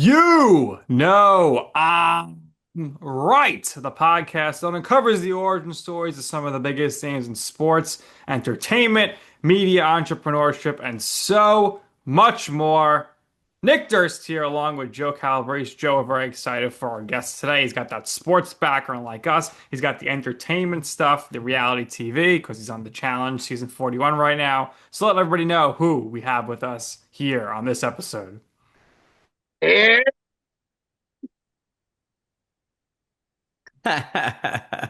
You know, right. The podcast that uncovers the origin stories of some of the biggest names in sports, entertainment, media, entrepreneurship, and so much more. Nick Durst here, along with Joe Calabrese. Joe, we're very excited for our guest today. He's got that sports background like us. He's got the entertainment stuff, the reality TV, because he's on The Challenge season 41 right now. So let everybody know who we have with us here on this episode. And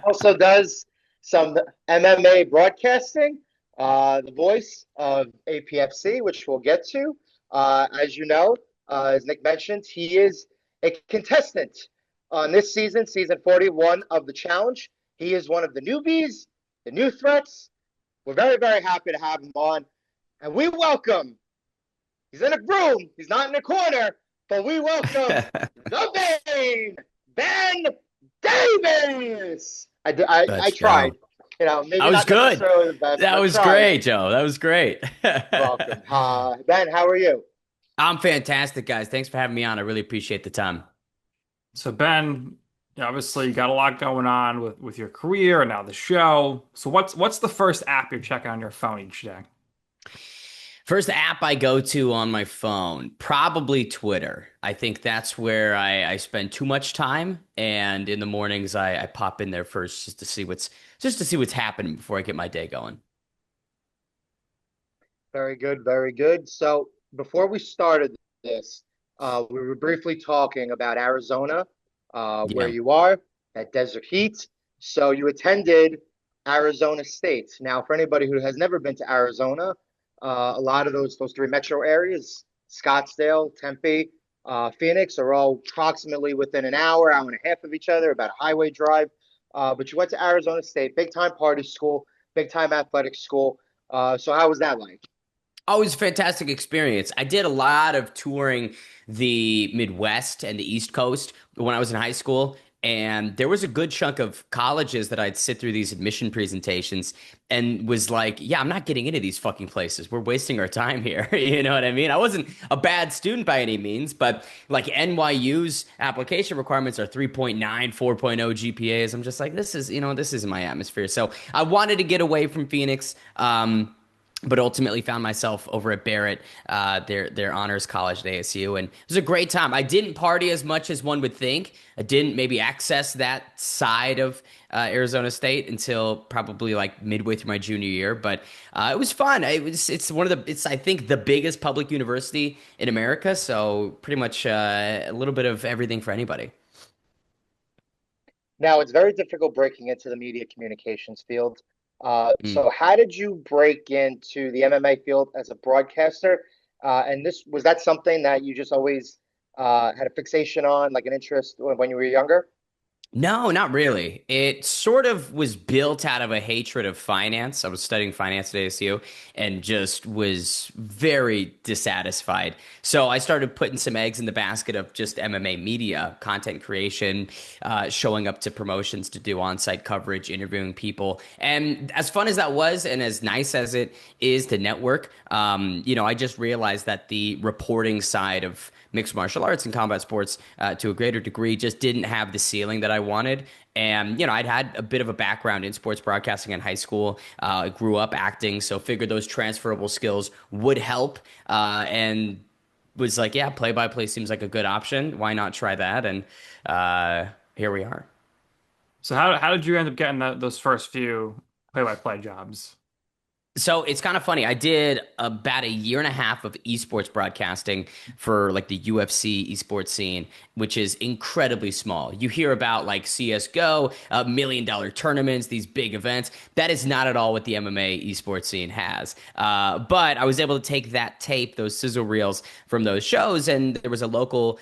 also does some MMA broadcasting, the voice of APFC, which we'll get to. As you know, as Nick mentioned, he is a contestant on this season, season 41 of the challenge. He is one of the newbies, the new threats. We're very, very happy to have him on. And we welcome, he's in a room, he's not in a corner, but we welcome the Bane, Ben Davis. I Let's go. tried. Maybe That was not good. necessarily the best, That but was tried. great, Joe. That was great. Welcome. Ben, how are you? I'm fantastic, guys. Thanks for having me on. I really appreciate the time. So Ben, obviously you got a lot going on with your career and now the show. So what's the first app you're checking on your phone each day? First app I go to on my phone, probably Twitter. I think that's where I spend too much time, and in the mornings I pop in there first just to see what's happening before I get my day going. Very good, very good. So before we started this, we were briefly talking about Arizona, where Yeah. you are, that desert heat. So you attended Arizona State. Now, for anybody who has never been to Arizona, a lot of those three metro areas, Scottsdale, Tempe, Phoenix, are all approximately within an hour, hour and a half of each other, about a highway drive. But you went to Arizona State, big time party school, big time athletic school. So how was that like? Always a fantastic experience. I did a lot of touring the Midwest and the East Coast when I was in high school. And there was a good chunk of colleges that I'd sit through these admission presentations and was like, yeah, I'm not getting into these fucking places. We're wasting our time here. You know what I mean? I wasn't a bad student by any means, but like NYU's application requirements are 3.9, 4.0 GPAs. I'm just like, this isn't my atmosphere. So I wanted to get away from Phoenix. But ultimately found myself over at Barrett, their honors college at ASU, and it was a great time. I didn't party as much as one would think. I didn't maybe access that side of Arizona State until probably like midway through my junior year, but it was fun. It's I think the biggest public university in America, so pretty much a little bit of everything for anybody. Now, it's very difficult breaking into the media communications field. Mm. So how did you break into the MMA field as a broadcaster? And this was that something that you just always had a fixation on, like an interest when you were younger? No, not really. It sort of was built out of a hatred of finance. I was studying finance at ASU and just was very dissatisfied. So I started putting some eggs in the basket of just MMA media, content creation, showing up to promotions to do on-site coverage, interviewing people. And as fun as that was, and as nice as it is to network, I just realized that the reporting side of mixed martial arts and combat sports to a greater degree just didn't have the ceiling that I wanted. And, I'd had a bit of a background in sports broadcasting in high school. I grew up acting, so figured those transferable skills would help. And was like, yeah, play by play seems like a good option. Why not try that? And here we are. So how did you end up getting those first few play-by-play jobs? So it's kind of funny. I did about a year and a half of esports broadcasting for like the UFC esports scene, which is incredibly small. You hear about like CSGO, $1 million tournaments, these big events. That is not at all what the MMA esports scene has. But I was able to take that tape, those sizzle reels from those shows, and there was a local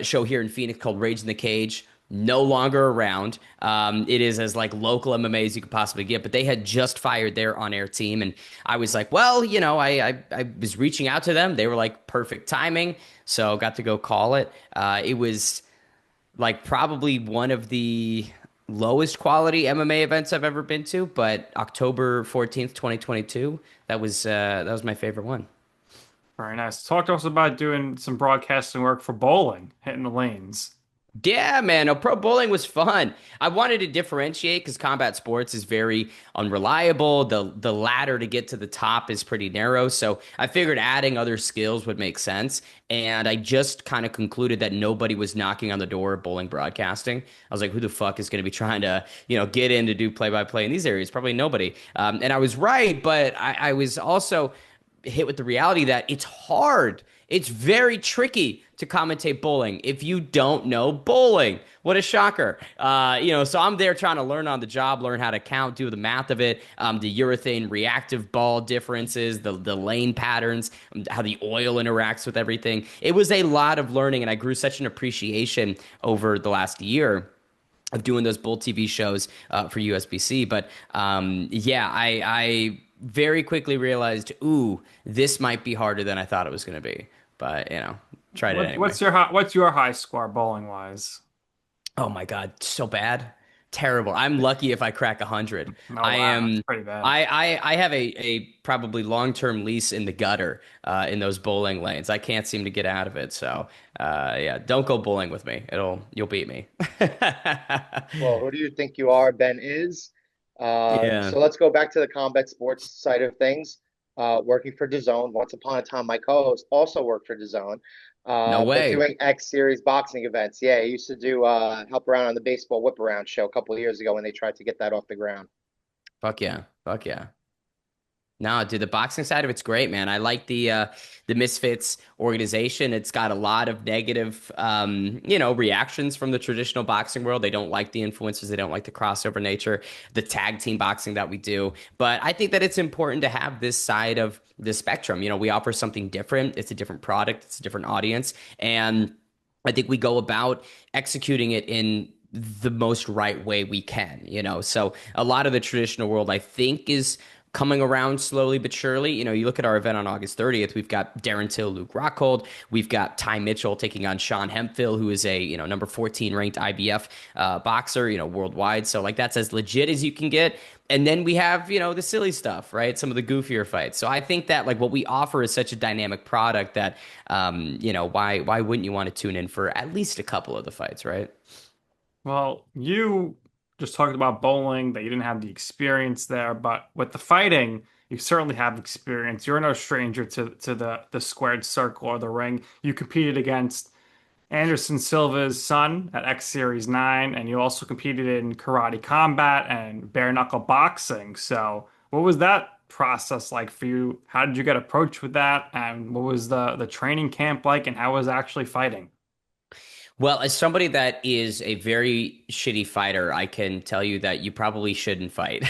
show here in Phoenix called Rage in the Cage, no longer around. It is as like local MMA as you could possibly get, but they had just fired their on-air team, and I was like, well, I was reaching out to them. They were like perfect timing, so got to go call it. It was like probably one of the lowest quality MMA events I've ever been to, but October 14th, 2022, that was my favorite one. Very nice. Talk to us about doing some broadcasting work for bowling, hitting the lanes. Yeah, man. No, pro bowling was fun. I wanted to differentiate because combat sports is very unreliable. The ladder to get to the top is pretty narrow. So I figured adding other skills would make sense. And I just kind of concluded that nobody was knocking on the door of bowling broadcasting. I was like, who the fuck is going to be trying to, get in to do play by play in these areas? Probably nobody. And I was right, but I was also hit with the reality that it's hard. It's very tricky to commentate bowling if you don't know bowling. What a shocker. So I'm there trying to learn on the job, learn how to count, do the math of it, the urethane reactive ball differences, the lane patterns, how the oil interacts with everything. It was a lot of learning, and I grew such an appreciation over the last year of doing those bull TV shows for USBC. But yeah, I very quickly realized, ooh, this might be harder than I thought it was going to be. But tried it anyway. What's your high score bowling wise? Oh my God, so bad, terrible. I'm lucky if I crack 100. Oh I wow, that's am. pretty bad. I have a probably long-term lease in the gutter in those bowling lanes. I can't seem to get out of it. So yeah, don't go bowling with me. You'll beat me. Well, who do you think you are? Ben is. Yeah. So let's go back to the combat sports side of things. Working for DAZN. Once upon a time, my co-host also worked for DAZN, No but way. doing X Series boxing events. Yeah, he used to do help around on the baseball whip around show a couple of years ago when they tried to get that off the ground. Fuck yeah. Fuck yeah. No, dude, the boxing side of it's great, man. I like the Misfits organization. It's got a lot of negative reactions from the traditional boxing world. They don't like the influencers, they don't like the crossover nature, the tag team boxing that we do. But I think that it's important to have this side of the spectrum. We offer something different. It's a different product, it's a different audience, and I think we go about executing it in the most right way we can. So a lot of the traditional world, I think, is coming around slowly but surely. You look at our event on August 30th, we've got Darren Till, Luke Rockhold, we've got Ty Mitchell taking on Sean Hemphill, who is a number 14 ranked IBF boxer, worldwide. So like that's as legit as you can get. And then we have, the silly stuff, right? Some of the goofier fights. So I think that like what we offer is such a dynamic product that, why wouldn't you want to tune in for at least a couple of the fights, right? Well, you just talked about bowling, that you didn't have the experience there, but with the fighting, you certainly have experience. You're no stranger to the squared circle or the ring. You competed against Anderson Silva's son at X Series 9, and you also competed in Karate Combat and Bareknuckle Boxing. So, what was that process like for you? How did you get approached with that? And what was the training camp like, and how was actually fighting? Well, as somebody that is a very shitty fighter, I can tell you that you probably shouldn't fight.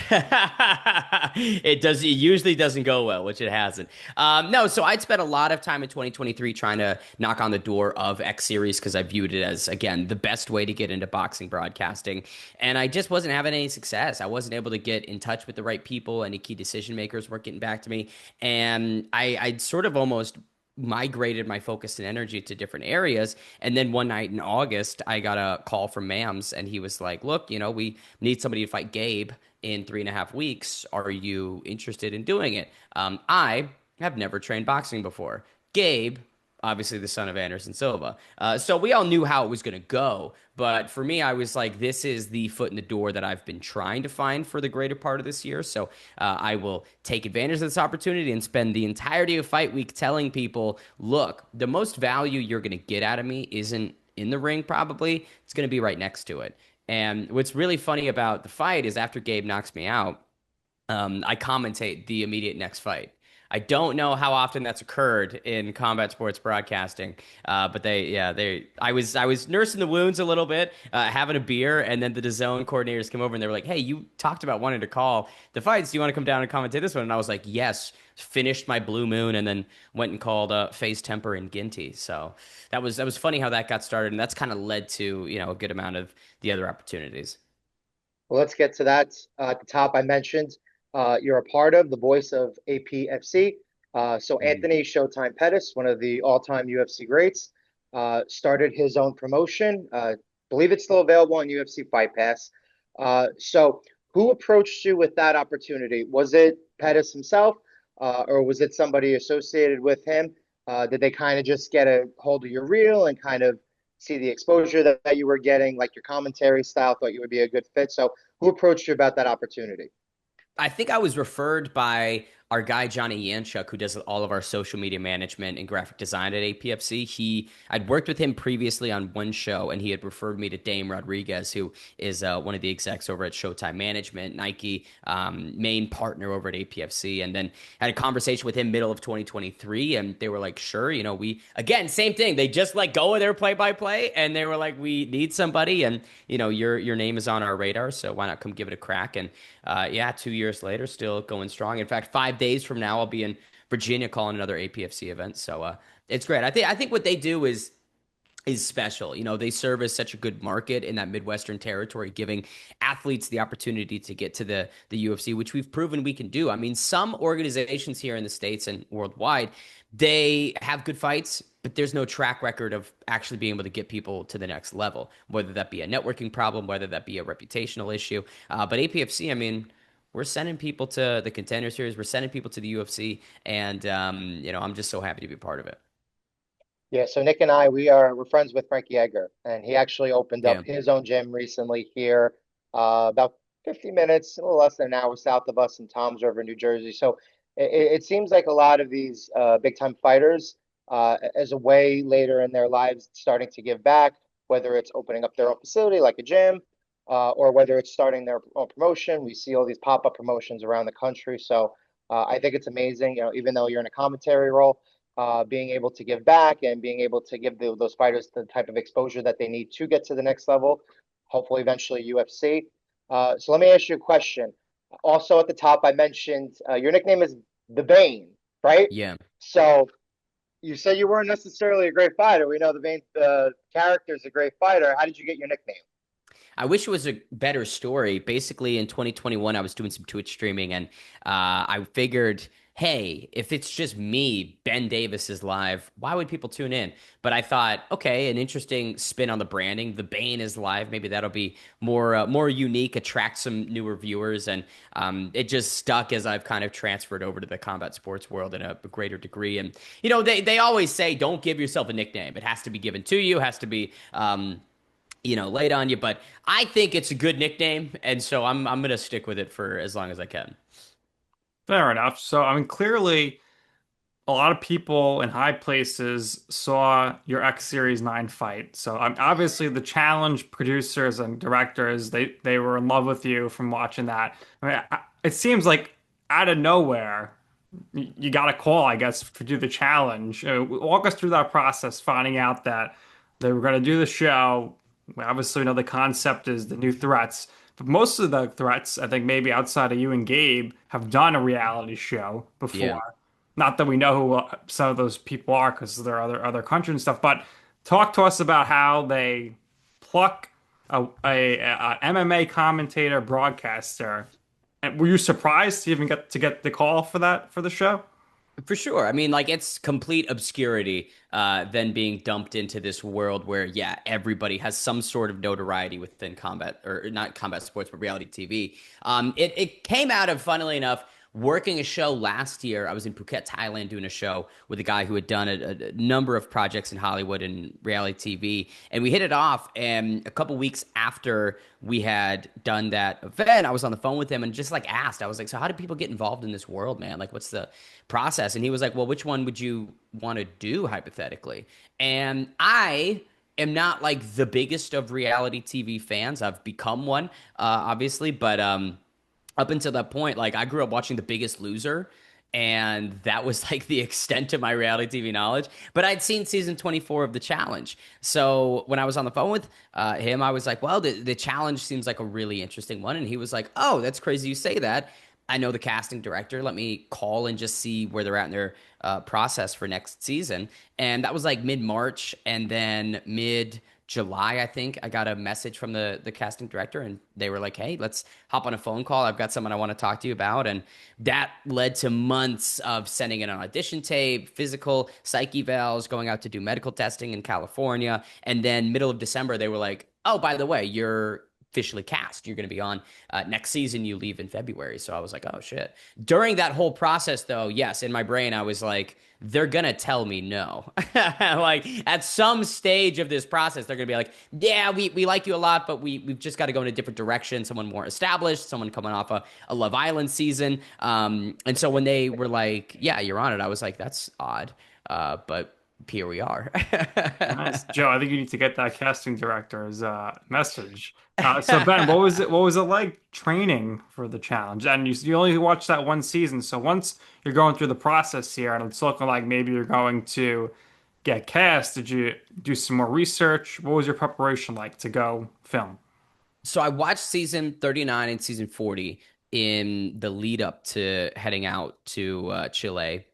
It usually doesn't go well, which it hasn't. No, so I'd spent a lot of time in 2023 trying to knock on the door of X Series because I viewed it as, again, the best way to get into boxing broadcasting. And I just wasn't having any success. I wasn't able to get in touch with the right people. Any key decision makers weren't getting back to me. And I'd sort of almost migrated my focus and energy to different areas. And then one night in August, I got a call from Mams, and he was like, "Look, we need somebody to fight Gabe in 3.5 weeks. Are you interested in doing it?" I have never trained boxing before. Gabe, obviously the son of Anderson Silva. So we all knew how it was going to go. But for me, I was like, this is the foot in the door that I've been trying to find for the greater part of this year. So I will take advantage of this opportunity and spend the entirety of fight week telling people, look, the most value you're going to get out of me isn't in the ring, probably. It's going to be right next to it. And what's really funny about the fight is after Gabe knocks me out, I commentate the immediate next fight. I don't know how often that's occurred in combat sports broadcasting, but I was nursing the wounds a little bit, having a beer, and then the DAZN coordinators came over and they were like, "Hey, you talked about wanting to call the fights. Do you want to come down and commentate this one?" And I was like, "Yes." Finished my blue moon and then went and called Phase Temper and Ginty. So that was funny how that got started, and that's kind of led to a good amount of the other opportunities. Well, let's get to that. At the top, I mentioned you're a part of the voice of APFC. So Mm. Anthony Showtime Pettis, one of the all-time UFC greats, started his own promotion. Believe it's still available on UFC Fight Pass. So who approached you with that opportunity? Was it Pettis himself, or was it somebody associated with him? Did they kind of just get a hold of your reel and kind of see the exposure that you were getting, like your commentary style, thought you would be a good fit? So who approached you about that opportunity? I think I was referred by our guy Johnny Yanchuk, who does all of our social media management and graphic design at APFC. I'd worked with him previously on one show, and he had referred me to Dame Rodriguez, who is one of the execs over at Showtime Management, Nike, main partner over at APFC, and then had a conversation with him middle of 2023, and they were like, "Sure, we again same thing. They just like go with their play by play, and they were like, we need somebody, and your name is on our radar, so why not come give it a crack?" And yeah, 2 years later, still going strong. In fact, 5 days from now, I'll be in Virginia calling another APFC event. So it's great. I think what they do is special. They serve as such a good market in that Midwestern territory, giving athletes the opportunity to get to the UFC, which we've proven we can do. I mean, some organizations here in the States and worldwide, they have good fights, but there's no track record of actually being able to get people to the next level, whether that be a networking problem, whether that be a reputational issue. But APFC, I mean, we're sending people to the Contender Series, we're sending people to the UFC, and I'm just so happy to be part of it. Yeah, so Nick and we're friends with Frankie Edgar, and he actually opened up Yeah. his own gym recently here, about 50 minutes, a little less than an hour south of us in Toms River, New Jersey. So it seems like a lot of these big time fighters, as a way later in their lives, starting to give back, whether it's opening up their own facility like a gym, or whether it's starting their own promotion. We see all these pop-up promotions around the country. So I think it's amazing, even though you're in a commentary role, being able to give back and being able to give those fighters the type of exposure that they need to get to the next level, hopefully eventually UFC. So let me ask you a question. Also at the top, I mentioned your nickname is the Bane, right? Yeah. So you said you weren't necessarily a great fighter. We know the Bane, the character is a great fighter. How did you get your nickname? I wish it was a better story. Basically, in 2021, I was doing some Twitch streaming, and I figured, hey, if it's just me, Ben Davis is live, why would people tune in? But I thought, okay, an interesting spin on the branding. The Bane is live. Maybe that'll be more unique, attract some newer viewers, and it just stuck as I've kind of transferred over to the combat sports world in a greater degree. And they always say, don't give yourself a nickname. It has to be given to you. Has to be. Laid on you. But I think it's a good nickname, and so I'm gonna stick with it for as long as I can. Fair enough. So, I mean, clearly, a lot of people in high places saw your X Series 9 fight. So, obviously, the challenge producers and directors, they were in love with you from watching that. I mean, it seems like out of nowhere, you got a call, I guess, to do the challenge. Walk us through that process, finding out that they were going to do the show. We obviously know the concept is the new threats, but most of the threats, I think maybe outside of you and Gabe, have done a reality show Yeah. before. Not that we know who some of those people are because they're other countries and stuff, but talk to us about how they pluck a MMA commentator broadcaster. And were you surprised to even get the call for that for the show? For sure. I mean, like it's complete obscurity, then being dumped into this world where, yeah, everybody has some sort of notoriety within combat or not combat sports, but reality TV. It came out of, funnily enough, working a show last year. I was in Phuket, Thailand, doing a show with a guy who had done a number of projects in Hollywood and reality TV, and we hit it off. And a couple weeks after we had done that event, I was on the phone with him and just like asked, I was like, "So how do people get involved in this world, man? Like, what's the process?" And he was like, "Well, which one would you want to do hypothetically?" And I am not like the biggest of reality TV fans. I've become one, obviously, but up until that point, like I grew up watching The Biggest Loser, and that was like the extent of my reality TV knowledge. But I'd seen season 24 of The Challenge. So when I was on the phone with him, I was like, well, the challenge seems like a really interesting one. And he was like, oh, that's crazy you say that. I know the casting director. Let me call and just see where they're at in their process for next season. And that was like mid-March, and then mid-July, I think, I got a message from the casting director, and they were like, hey, let's hop on a phone call. I've got someone I want to talk to you about. And that led to months of sending in an audition tape, physical, psych evals, going out to do medical testing in California. And then middle of December, they were like, oh, by the way, you're officially cast. You're going to be on next season. You leave in February. So I was like, oh shit. During that whole process, though, yes, in my brain, I was like, they're going to tell me no. Like at some stage of this process, they're going to be like, yeah, we like you a lot, but we've just got to go in a different direction. Someone more established, someone coming off a Love Island season. And so when they were like, yeah, you're on it, I was like, that's odd. But here we are. Nice, Joe. I think you need to get that casting director's message. So Ben, what was it? What was it like training for the challenge? And you only watched that one season. So once you're going through the process here, and it's looking like maybe you're going to get cast, did you do some more research? What was your preparation like to go film? So I watched season 39 and season 40 in the lead up to heading out to Chile.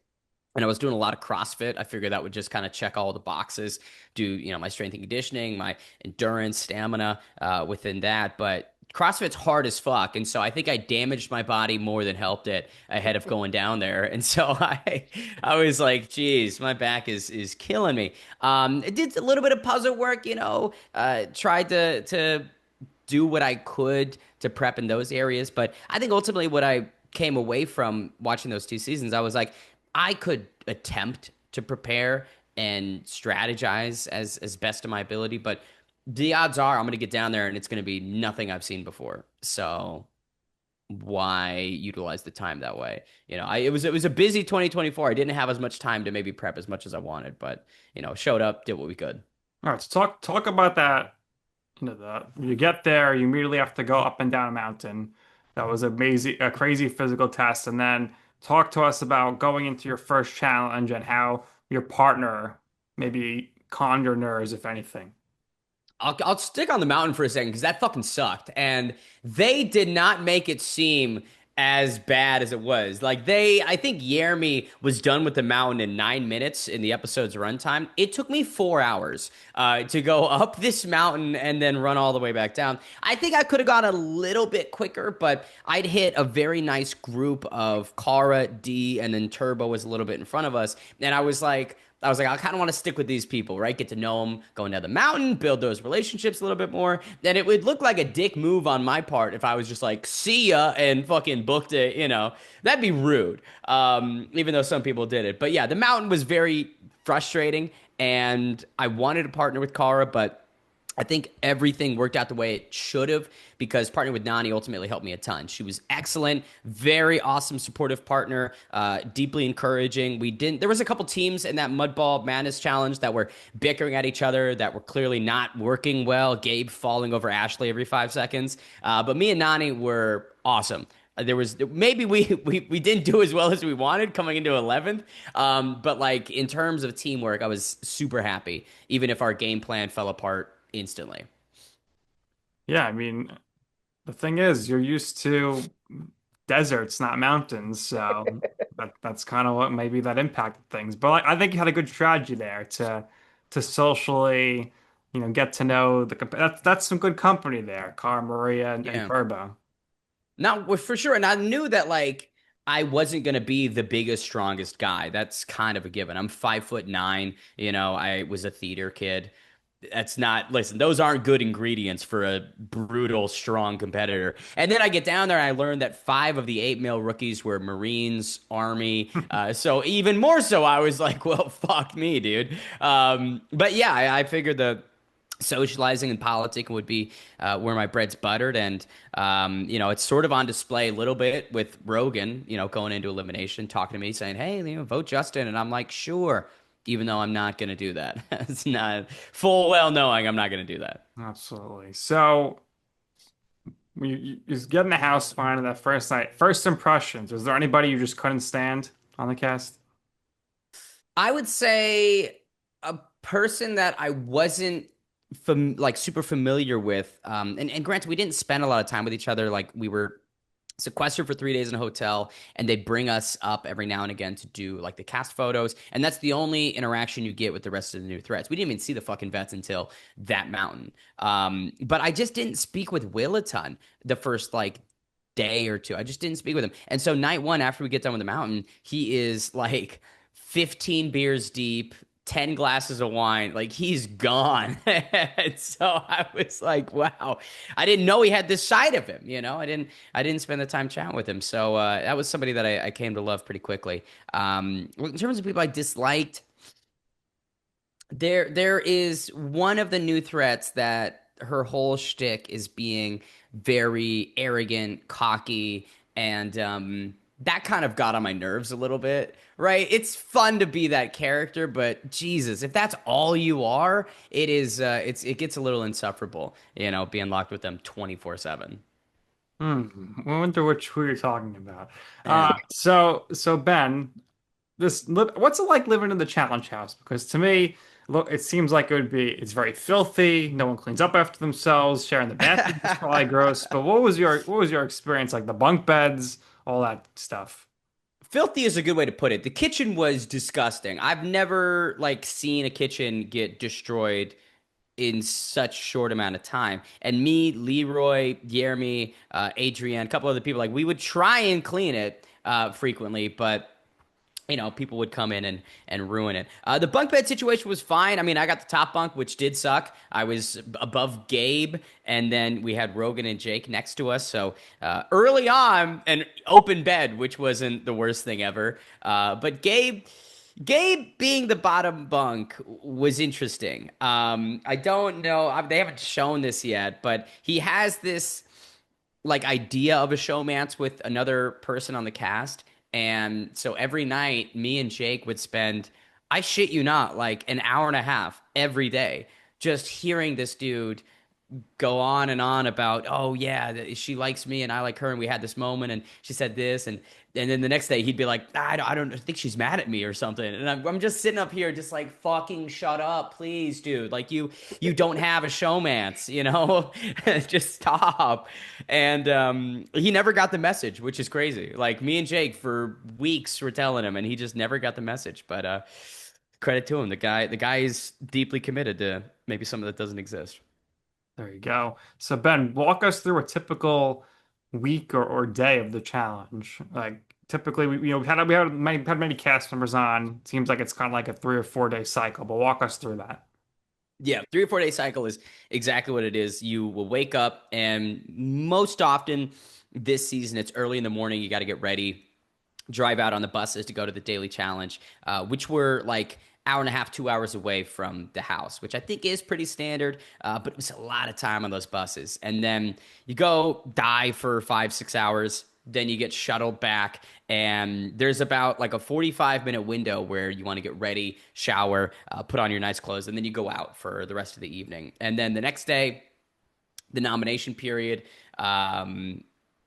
And I was doing a lot of CrossFit. I figured that would just kind of check all the boxes, do, my strength and conditioning, my endurance, stamina within that. But CrossFit's hard as fuck. And so I think I damaged my body more than helped it ahead of going down there. And so I was like, geez, my back is killing me. I did a little bit of puzzle work, tried to do what I could to prep in those areas. But I think ultimately what I came away from watching those 2 seasons, I was like, I could attempt to prepare and strategize as best of my ability, but the odds are I'm going to get down there and it's going to be nothing I've seen before. So why utilize the time that way? It was a busy 2024. I didn't have as much time to maybe prep as much as I wanted, but showed up, did what we could. All right, so talk about that. You get there, you immediately have to go up and down a mountain. That was amazing, a crazy physical test, and then talk to us about going into your first challenge and how your partner maybe calmed your nerves, if anything. I'll stick on the mountain for a second because that fucking sucked. And they did not make it seem as bad as it was. I think Jeremy was done with the mountain in 9 minutes in the episode's runtime. It took me 4 hours to go up this mountain and then run all the way back down. I think I could have gone a little bit quicker, but I'd hit a very nice group of Cara, D, and then Turbo was a little bit in front of us. And I was like, I kind of want to stick with these people, right? Get to know them, going down the mountain, build those relationships a little bit more. Then it would look like a dick move on my part if I was just like, see ya, and fucking booked it, That'd be rude, even though some people did it. But yeah, the mountain was very frustrating, and I wanted to partner with Cara, but I think everything worked out the way it should have because partnering with Nani ultimately helped me a ton. She was excellent, very awesome, supportive partner, deeply encouraging. There was a couple teams in that Mudball Madness challenge that were bickering at each other, that were clearly not working well. Gabe falling over Ashley every 5 seconds. But me and Nani were awesome. There was maybe we didn't do as well as we wanted coming into 11th. But like in terms of teamwork, I was super happy, even if our game plan fell apart instantly. Yeah, I mean, the thing is, you're used to deserts, not mountains, so that's kind of what maybe that impacted things. But I think you had a good strategy there to socially, get to know that's some good company there, Cara, Maria, and Yeah. Turbo. Not well, for sure. And I knew that I wasn't gonna be the biggest, strongest guy. That's kind of a given. I'm 5'9". I was a theater kid. That's not, listen, those aren't good ingredients for a brutal, strong competitor. And then I get down there and I learned that 5 of the 8 male rookies were Marines, Army. So even more so, I was like, well, fuck me, dude. But yeah, I figured the socializing and politic would be where my bread's buttered. And, it's sort of on display a little bit with Rogan, going into elimination, talking to me, saying, hey, vote Justin. And I'm like, sure. Even though I'm not going to do that. It's not full well knowing I'm not going to do that. Absolutely. So you get in the house fine on that first night. First impressions, was there anybody you just couldn't stand on the cast? I would say a person that I wasn't super familiar with. And granted, we didn't spend a lot of time with each other. Like we were sequestered for 3 days in a hotel, and they bring us up every now and again to do like the cast photos, and that's the only interaction you get with the rest of the new threads. We didn't even see the fucking vets until that mountain. But I just didn't speak with Will a ton the first day or two. I just didn't speak with him. And so night one, after we get done with the mountain, he is like 15 beers deep, 10 glasses of wine, like he's gone. And so I was like, wow, I didn't know he had this side of him, you know. I didn't spend the time chatting with him. So that was somebody that I came to love pretty quickly. In terms of people I disliked, there is one of the new threats that her whole shtick is being very arrogant, cocky, and that kind of got on my nerves a little bit, right? It's fun to be that character, but Jesus, if that's all you are, it gets a little insufferable, you know, being locked with them 24/7. I wonder who you're talking about. Yeah. So Ben, what's it like living in the challenge house? Because to me, look, it seems like it's very filthy. No one cleans up after themselves. Sharing the bathroom is probably gross. But what was your experience like? The bunk beds, all that stuff. Filthy is a good way to put it. The kitchen was disgusting. I've never like seen a kitchen get destroyed in such short amount of time. And me, Leroy, Jeremy, Adrienne, a couple other people, like we would try and clean it frequently, but you know, people would come in and ruin it. The bunk bed situation was fine. I mean, I got the top bunk, which did suck. I was above Gabe, and then we had Rogan and Jake next to us. So early on, an open bed, which wasn't the worst thing ever. But Gabe being the bottom bunk was interesting. I don't know. They haven't shown this yet, but he has this like idea of a showmance with another person on the cast. And so every night, me and Jake would spend, I shit you not, like an hour and a half every day just hearing this dude go on and on about, oh yeah, she likes me and I like her, and we had this moment, and she said this, and then the next day he'd be like, I don't think she's mad at me or something, and I'm just sitting up here just like, fucking shut up, please, dude. Like you don't have a showmance, you know, just stop. And he never got the message, which is crazy. Like me and Jake for weeks were telling him, and he just never got the message. But credit to him, the guy is deeply committed to maybe something that doesn't exist. There you go. So Ben, walk us through a typical week or day of the challenge. Like typically, we had many cast members on. Seems like it's kind of like a 3 or 4 day cycle, but walk us through that. Yeah, 3 or 4 day cycle is exactly what it is. You will wake up, and most often this season, it's early in the morning. You got to get ready, drive out on the buses to go to the daily challenge, which were like hour and a half, 2 hours away from the house, which I think is pretty standard. But it was a lot of time on those buses. And then you go dive for 5, 6 hours. Then you get shuttled back, and there's about like a 45-minute window where you want to get ready, shower, put on your nice clothes, and then you go out for the rest of the evening. And then the next day, the nomination period. And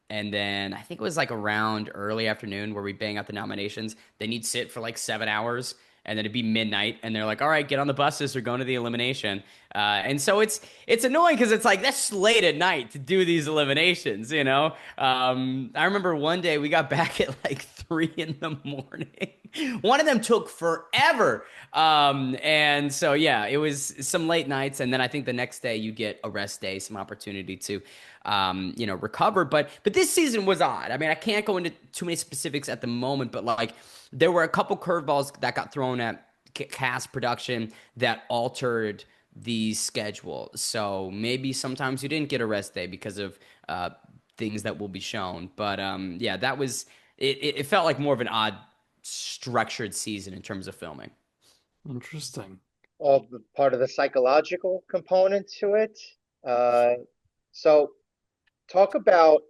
then I think it was like around early afternoon where we bang out the nominations. Then you'd sit for like 7 hours, and then it'd be midnight, and they're like, "All right, get on the buses. We're going to the elimination." And so it's annoying because it's like that's late at night to do these eliminations. You know, I remember one day we got back at like 3 in the morning. One of them took forever, and so yeah, it was some late nights, and then I think the next day you get a rest day, some opportunity to recover. But this season was odd. I mean, I can't go into too many specifics at the moment, but like there were a couple curveballs that got thrown at cast production that altered the schedule. So maybe sometimes you didn't get a rest day because of things that will be shown. But yeah, that was it. It felt like more of an odd structured season in terms of filming. Interesting. All the part of the psychological component to it. Uh, so talk about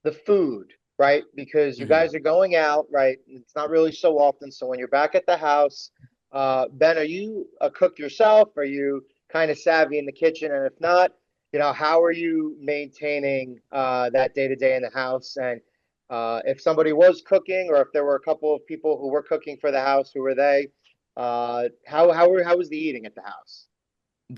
the food, right? Because you Mhm. guys are going out, right? It's not really so often. So when you're back at the house, Ben, are you a cook yourself? Are you kind of savvy in the kitchen? And if not, how are you maintaining that day to day in the house? And if somebody was cooking, or if there were a couple of people who were cooking for the house, who were they? How was the eating at the house?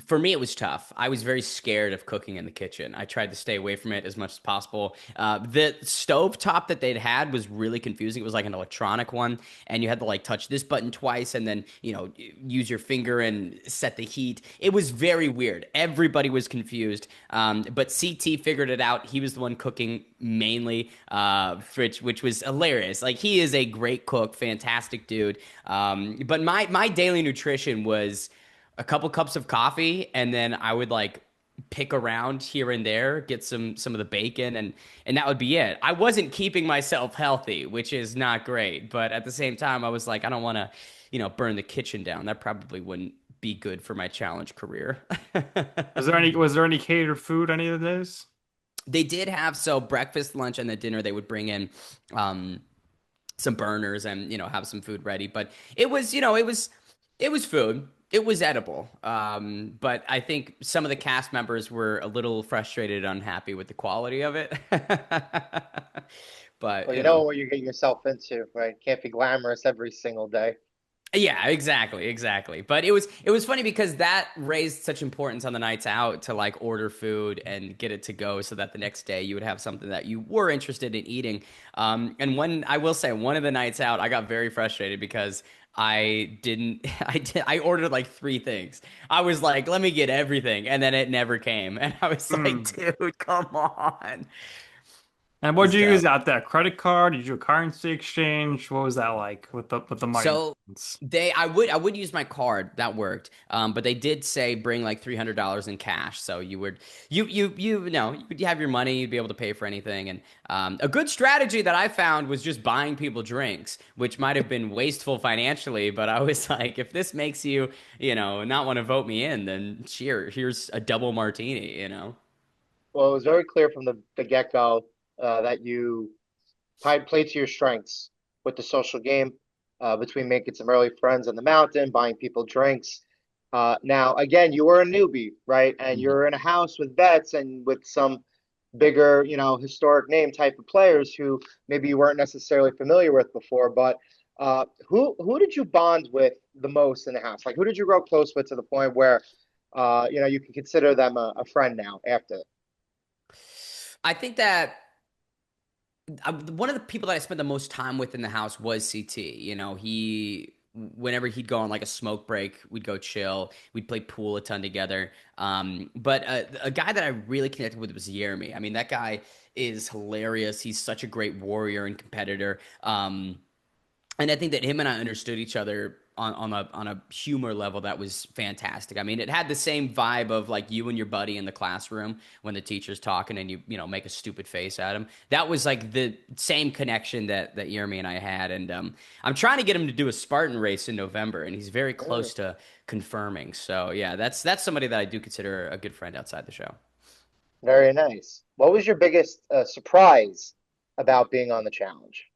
For me, it was tough. I was very scared of cooking in the kitchen. I tried to stay away from it as much as possible. The stove top that they'd had was really confusing. It was like an electronic one, and you had to like touch this button twice, and then use your finger and set the heat. It was very weird. Everybody was confused. But CT figured it out. He was the one cooking mainly, which was hilarious. Like he is a great cook, fantastic dude. But my daily nutrition was a couple cups of coffee, and then I would like pick around here and there, get some of the bacon, and that would be it. I wasn't keeping myself healthy, which is not great, but at the same time I was like, I don't want to, burn the kitchen down. That probably wouldn't be good for my challenge career. Was there any catered food any of the days? They did have so breakfast, lunch, and the dinner they would bring in um some burners and have some food ready, but it was food. It was edible. But I think some of the cast members were a little frustrated, unhappy with the quality of it. But, Well, you know what you're getting yourself into, right? Can't be glamorous every single day. yeah, exactly, exactly. But it was funny because that raised such importance on the nights out to like order food and get it to go so that the next day you would have something that you were interested in eating. And I will say one of the nights out, I got very frustrated because I didn't I ordered like three things. I was like, let me get everything, and then it never came. And I was like, Hmm. dude, come on. And what'd It's you use tough. out there? Credit card? Did you do a currency exchange? What was that like with the money? So I would use my card. That worked. But they did say bring like $300 in cash. So you would have your money. You'd be able to pay for anything. And a good strategy that I found was just buying people drinks, which might have been wasteful financially. But I was like, if this makes you not want to vote me in, then here's a double martini. Well, it was very clear from the get-go that you played to your strengths with the social game between making some early friends on the mountain, buying people drinks. Now, again, you were a newbie, right? And Mhm. you're in a house with vets and with some bigger, historic name type of players who maybe you weren't necessarily familiar with before. But who did you bond with the most in the house? Like, who did you grow close with to the point where, you can consider them a friend now after? I think that one of the people that I spent the most time with in the house was CT. Whenever he'd go on like a smoke break, we'd go chill. We'd play pool a ton together. But a guy that I really connected with was Jeremy. I mean, that guy is hilarious. He's such a great warrior and competitor. And I think that him and I understood each other on a humor level that was fantastic. I mean, it had the same vibe of like you and your buddy in the classroom when the teacher's talking and you make a stupid face at him. That was like the same connection that Jeremy and I had. And I'm trying to get him to do a Spartan race in November, and he's very Mm, close to confirming. So yeah, that's somebody that I do consider a good friend outside the show. very nice. What was your biggest surprise about being on the challenge?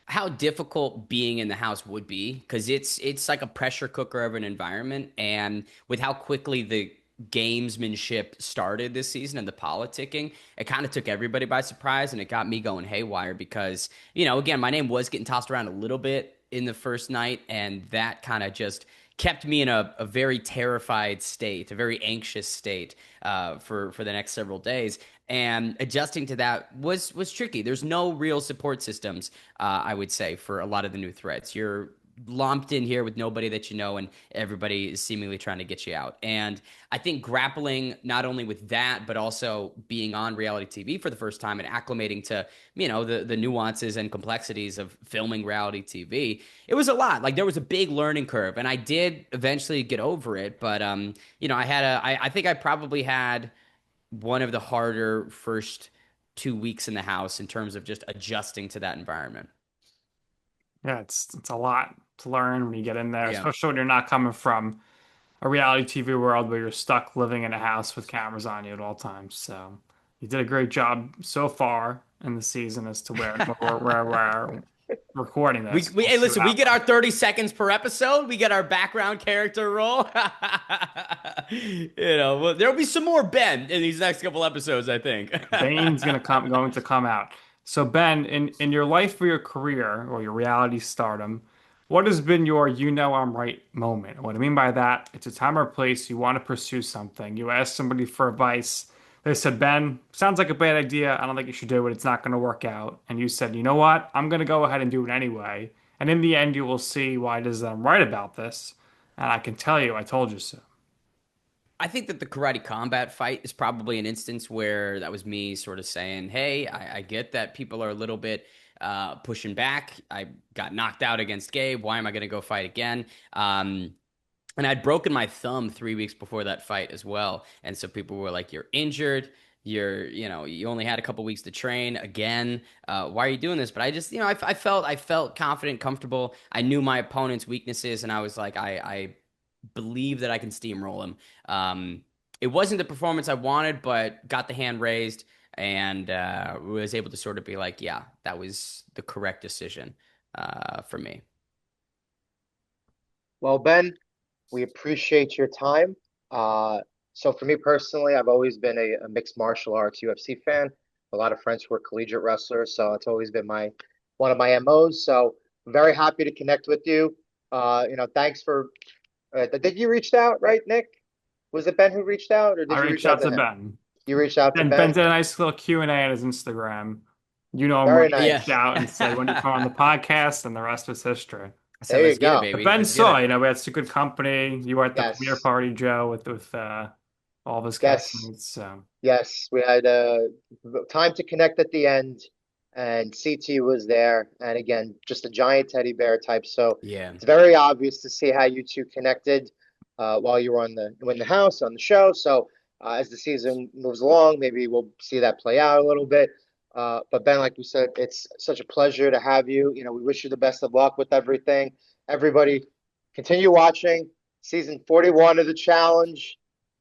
How difficult being in the house would be because it's like a pressure cooker of an environment, and with how quickly the gamesmanship started this season and the politicking, it kind of took everybody by surprise, and it got me going haywire because again, my name was getting tossed around a little bit in the first night, and that kind of just kept me in a very terrified state, a very anxious state for the next several days. And adjusting to that was tricky. There's no real support systems, I would say, for a lot of the new threats. You're lumped in here with nobody that you know, and everybody is seemingly trying to get you out. And I think grappling not only with that, but also being on reality TV for the first time and acclimating to the nuances and complexities of filming reality TV. It was a lot. Like there was a big learning curve, and I did eventually get over it. But I think I probably had one of the harder first 2 weeks in the house in terms of just adjusting to that environment. Yeah, it's a lot to learn when you get in there, Yeah. especially when you're not coming from a reality TV world where you're stuck living in a house with cameras on you at all times. So you did a great job so far in the season as to where we're recording We, this. we We'll hey, see what listen, we get our happens. 30 seconds per episode. We get our background character role. Well, there'll be some more Ben in these next couple episodes, I think. Bane's going to come out. So Ben, in your life or your career or your reality stardom, What has been your you know I'm right moment? What I mean by that, it's a time or place you want to pursue something. You ask somebody for advice. They said, Ben, sounds like a bad idea. I don't think you should do it. It's not going to work out. And you said, you know what? I'm going to go ahead and do it anyway. And in the end, you will see why it is that I'm right about this. And I can tell you, I told you so. I think that the karate combat fight is probably an instance where that was me sort of saying, "Hey, I get that people are a little bit pushing back. I got knocked out against Gabe. Why am I going to go fight again?" And I'd broken my thumb 3 weeks before that fight as well, and so people were like, "You're injured. You only had a couple weeks to train again. Why are you doing this?" But I just, I felt confident, comfortable. I knew my opponent's weaknesses, and I was like, I believe that I can steamroll him. It wasn't the performance I wanted, but got the hand raised and was able to sort of be like, yeah, that was the correct decision for me. Well, Ben, we appreciate your time. Uh, so for me personally, I've always been a mixed martial arts UFC fan. A lot of friends who are collegiate wrestlers, so it's always been my one of my MOs. So very happy to connect with you. Thanks for. Did you reached out, right, Nick? Was it Ben who reached out, or I did you reach reached out out to to him? Ben. You reached out to Ben Ben. did a nice little Q&A on his Instagram. You know him Very right. Yeah. Reached out and said, when you come on the podcast, and the rest is history. So There you let's get it, go. But baby. Ben Let's get saw, it. we had some good company. You were at the premiere Yes, party, Joe, with all of his yes, castmates. So yes. We had time to connect at the end, and CT was there, and again, just a giant teddy bear type. So Yeah. it's very obvious to see how you two connected while you were in the house on the show. So as the season moves along, maybe we'll see that play out a little bit. But Ben, like we said, it's such a pleasure to have you. We wish you the best of luck with everything. Everybody, continue watching season 41 of the challenge.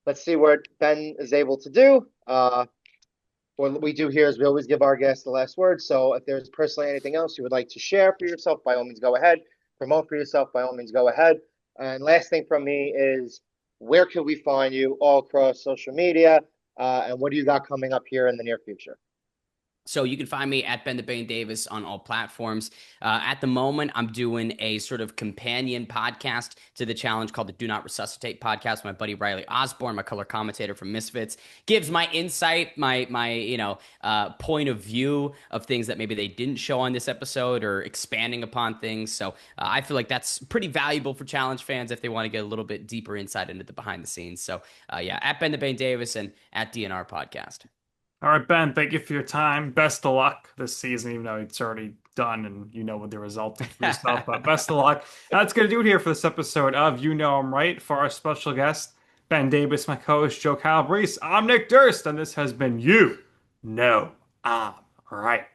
Let's see what Ben is able to do. What we do here is we always give our guests the last word. So if there's personally anything else you would like to share for yourself, by all means, go ahead. Promote for yourself, by all means, go ahead. And last thing from me is where can we find you all across social media? And what do you got coming up here in the near future? So you can find me at Ben the Bane Davis on all platforms. At the moment, I'm doing a sort of companion podcast to the challenge called the Do Not Resuscitate podcast. My buddy Riley Osborne, my color commentator from Misfits, gives my insight, my point of view of things that maybe they didn't show on this episode or expanding upon things. So I feel like that's pretty valuable for challenge fans if they want to get a little bit deeper insight into the behind the scenes. So yeah, at Ben the Bane Davis and at DNR Podcast. all right, Ben, thank you for your time. Best of luck this season, even though it's already done and you know what the result is for yourself. But best of luck. That's going to do it here for this episode of You Know I'm Right. For our special guest, Ben Davis, my co-host Joe Calabrese. I'm Nick Durst, and this has been You Know I'm Right.